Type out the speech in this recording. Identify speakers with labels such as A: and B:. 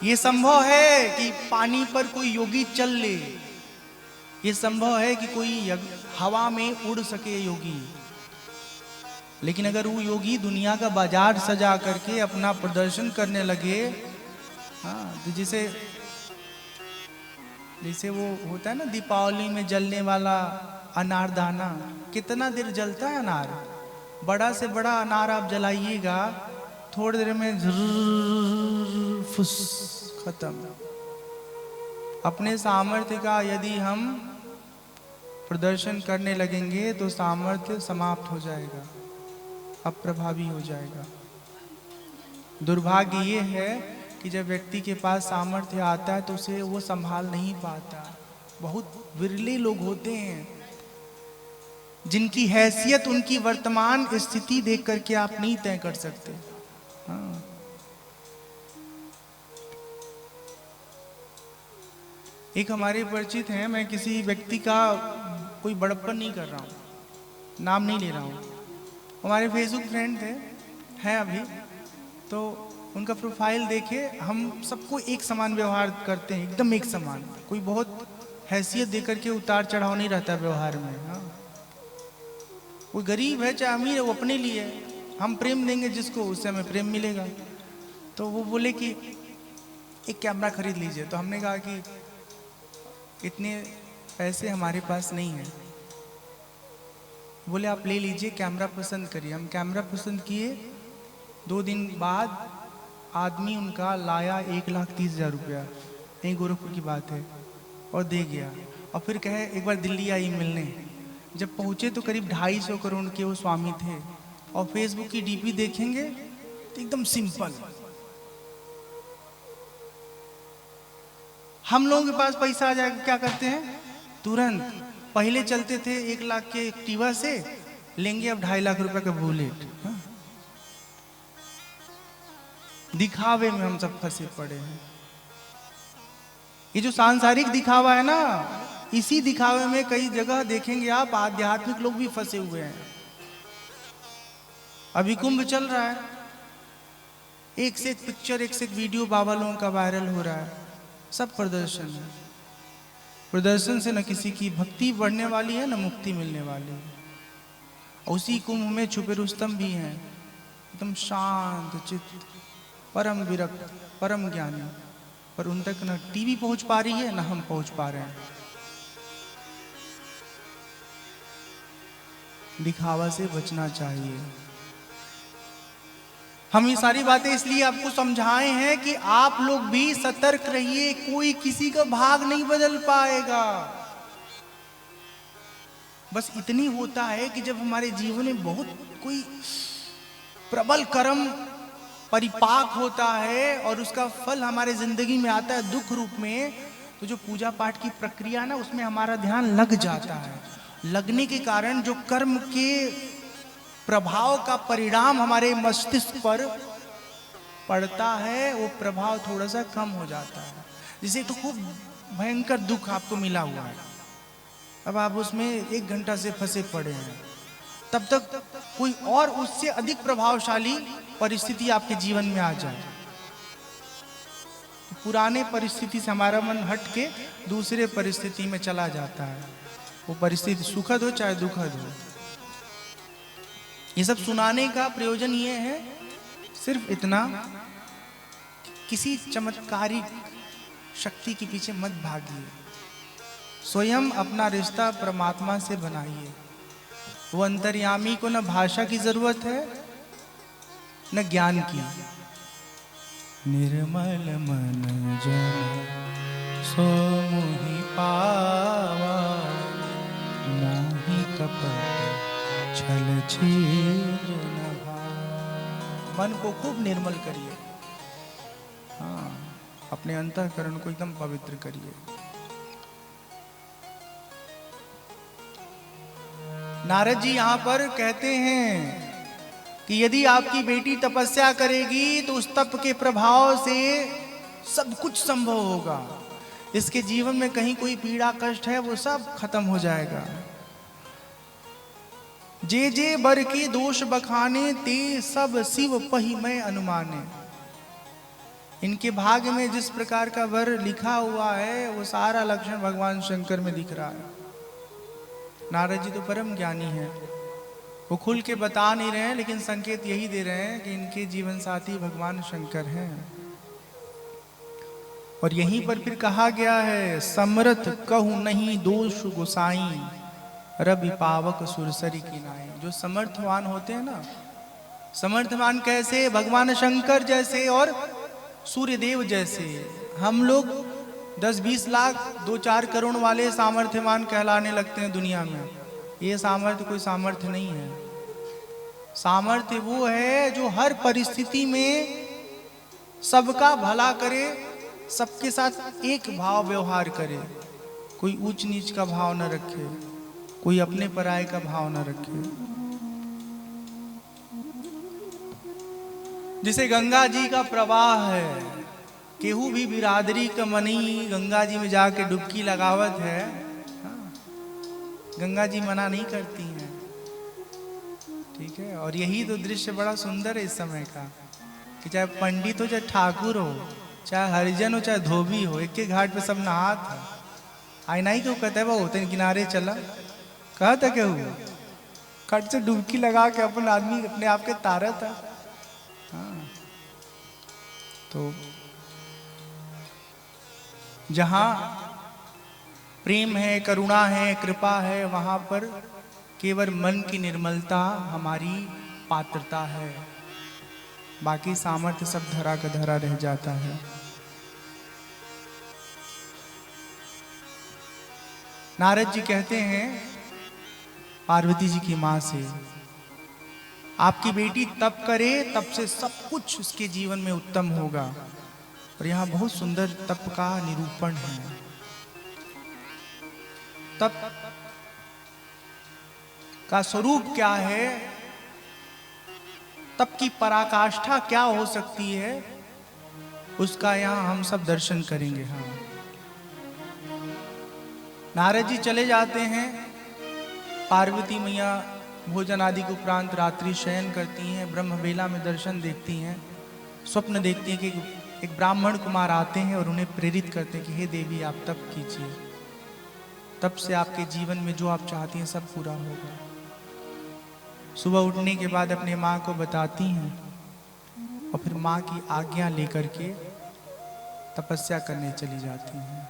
A: ये संभव है कि पानी पर कोई योगी चल ले, ये संभव है कि कोई हवा में उड़ सके योगी, लेकिन अगर वो योगी दुनिया का बाजार सजा करके अपना प्रदर्शन करने लगे, हाँ, तो जैसे वो होता है ना दीपावली में जलने वाला अनारदाना, कितना देर जलता है अनार, बड़ा से बड़ा अनार आप जलाइएगा, थोड़ी देर में फुस खत्म। अपने सामर्थ्य का यदि हम प्रदर्शन करने लगेंगे तो सामर्थ्य समाप्त हो जाएगा, अप्रभावी हो जाएगा। दुर्भाग्य ये है कि जब व्यक्ति के पास सामर्थ्य आता है तो उसे वो संभाल नहीं पाता। बहुत विरले लोग होते हैं जिनकी हैसियत उनकी वर्तमान स्थिति देख करके आप नहीं तय कर सकते। हाँ। एक हमारे परिचित हैं, मैं किसी व्यक्ति का कोई बड़प्पन नहीं कर रहा हूँ, नाम नहीं ले रहा हूँ, हमारे फेसबुक फ्रेंड थे, हैं अभी, तो उनका प्रोफाइल देखे, हम सबको एक समान व्यवहार करते हैं, एकदम एक समान, कोई बहुत हैसियत देकर के उतार चढ़ाव नहीं रहता व्यवहार में। हाँ, कोई गरीब है चाहे अमीर है, वो अपने लिए है, हम प्रेम देंगे जिसको उससे हमें प्रेम मिलेगा। तो वो बोले कि एक कैमरा खरीद लीजिए, तो हमने कहा कि इतने पैसे हमारे पास नहीं है। बोले आप ले लीजिए, कैमरा पसंद करिए। हम कैमरा पसंद किए, 2 दिन बाद आदमी उनका लाया 1,30,000 रुपया, यहीं गोरखपुर की बात है, और दे गया। और फिर कहे एक बार दिल्ली आई मिलने। जब पहुंचे तो करीब 250 करोड़ के वो स्वामी थे, और फेसबुक की डीपी देखेंगे तो एकदम सिंपल। हम लोगों के पास पैसा आ जाएगा क्या करते हैं, तुरंत। पहले चलते थे 1 लाख के एक्टिवा से, लेंगे अब 2.5 लाख रुपए का बुलेट। हाँ? दिखावे में हम सब फंसे पड़े हैं। ये जो सांसारिक दिखावा है ना, इसी दिखावे में कई जगह देखेंगे आप आध्यात्मिक लोग भी फंसे हुए हैं। अभी कुंभ चल रहा है, एक से एक पिक्चर, एक से एक वीडियो बाबा लोगों का वायरल हो रहा है, सब प्रदर्शन है। प्रदर्शन से न किसी की भक्ति बढ़ने वाली है, न मुक्ति मिलने वाली है। उसी कुंभ में छुपे रुस्तम भी हैं, एकदम शांत चित्त, परम विरक्त, परम ज्ञानी, पर उन तक न टीवी पहुंच पा रही है, न हम पहुंच पा रहे हैं। दिखावा से बचना चाहिए। हम ये सारी बातें इसलिए आपको समझाए हैं कि आप लोग भी सतर्क रहिए, कोई किसी का भाग नहीं बदल पाएगा। बस इतनी होता है कि जब हमारे जीवन में बहुत कोई प्रबल कर्म परिपाक होता है और उसका फल हमारे जिंदगी में आता है दुख रूप में, तो जो पूजा पाठ की प्रक्रिया ना, उसमें हमारा ध्यान लग जाता है। लगने के कारण जो कर्म के प्रभाव का परिणाम हमारे मस्तिष्क पर पड़ता है, वो प्रभाव थोड़ा सा कम हो जाता है। जैसे तो खूब भयंकर दुख आपको मिला हुआ है, अब आप उसमें 1 घंटा से फंसे पड़े हैं, तब तक कोई और उससे अधिक प्रभावशाली परिस्थिति आपके जीवन में आ जाए, तो पुराने परिस्थिति से हमारा मन हट के दूसरे परिस्थिति में चला जाता है। वो परिस्थिति सुखद हो चाहे दुखद हो। ये सब सुनाने का प्रयोजन ये है, सिर्फ इतना, किसी चमत्कारिक शक्ति के पीछे मत भागिए, स्वयं अपना रिश्ता परमात्मा से बनाइए। वो अंतर्यामी को न भाषा की जरूरत है न ज्ञान की। निर्मल मन जन सो मोहि पावा, मोहि कपट छल छीर न भावा। मन को खूब निर्मल करिए, हाँ, अपने अंतःकरण को एकदम पवित्र करिए। नारद जी यहाँ पर कहते हैं कि यदि आपकी बेटी तपस्या करेगी तो उस तप के प्रभाव से सब कुछ संभव होगा। इसके जीवन में कहीं कोई पीड़ा कष्ट है वो सब खत्म हो जाएगा। जे जे बर के दोष बखाने, ते सब शिव पही मैं अनुमाने। इनके भाग्य में जिस प्रकार का वर लिखा हुआ है वो सारा लक्षण भगवान शंकर में दिख रहा है। नारद जी तो परम ज्ञानी हैं, वो खुल के बता नहीं रहे हैं, लेकिन संकेत यही दे रहे हैं कि इनके जीवन साथी भगवान शंकर हैं। और यहीं पर फिर कहा गया है, समरथ कहूँ नहीं दोष गोसाई, रवि पावक सुरसरी की नाई। जो समर्थवान होते हैं ना, समर्थवान कैसे? भगवान शंकर जैसे और सूर्यदेव जैसे। हम लोग 10-20 लाख 2-4 करोड़ वाले सामर्थ्यवान कहलाने लगते हैं दुनिया में। ये सामर्थ्य कोई सामर्थ्य नहीं है। सामर्थ्य वो है जो हर परिस्थिति में सबका भला करे, सबके साथ एक भाव व्यवहार करे, कोई ऊंच नीच का भाव न रखे, कोई अपने पराये का भाव न रखे। जिसे गंगा जी का प्रवाह है, केहू भी बिरादरी का मनी गंगा जी में जाके डुबकी लगावत है। गंगा जी मना नहीं करती हैं, ठीक है। और यही तो दृश्य बड़ा सुंदर है इस समय का, कि चाहे पंडित हो, चाहे ठाकुर हो, चाहे हरिजन हो, चाहे धोबी हो, एक के घाट पे सब नहात है। आई नहीं क्यों कहते वो होते किनारे चला, कहता केहू खट से डुबकी लगा के अपन आदमी अपने आप के तारा था। हाँ, तो जहां प्रेम है, करुणा है, कृपा है, वहां पर केवल मन की निर्मलता हमारी पात्रता है, बाकी सामर्थ्य सब धरा का धरा रह जाता है। नारद जी कहते हैं पार्वती जी की मां से, आपकी बेटी तप करे, तप से सब कुछ उसके जीवन में उत्तम होगा। और यहां बहुत सुंदर तप का निरूपण है। तप का स्वरूप क्या है, तप की पराकाष्ठा क्या हो सकती है, उसका यहां हम सब दर्शन करेंगे। हाँ, नारद जी चले जाते हैं, पार्वती मैया भोजन आदि के उपरांत रात्रि शयन करती हैं, ब्रह्म बेला में दर्शन देखती हैं, स्वप्न देखती हैं कि एक ब्राह्मण कुमार आते हैं और उन्हें प्रेरित करते हैं कि हे देवी आप तप कीजिए, तप से आपके जीवन में जो आप चाहती हैं सब पूरा होगा। सुबह उठने के बाद अपने माँ को बताती हैं और फिर माँ की आज्ञा लेकर के तपस्या करने चली जाती हैं।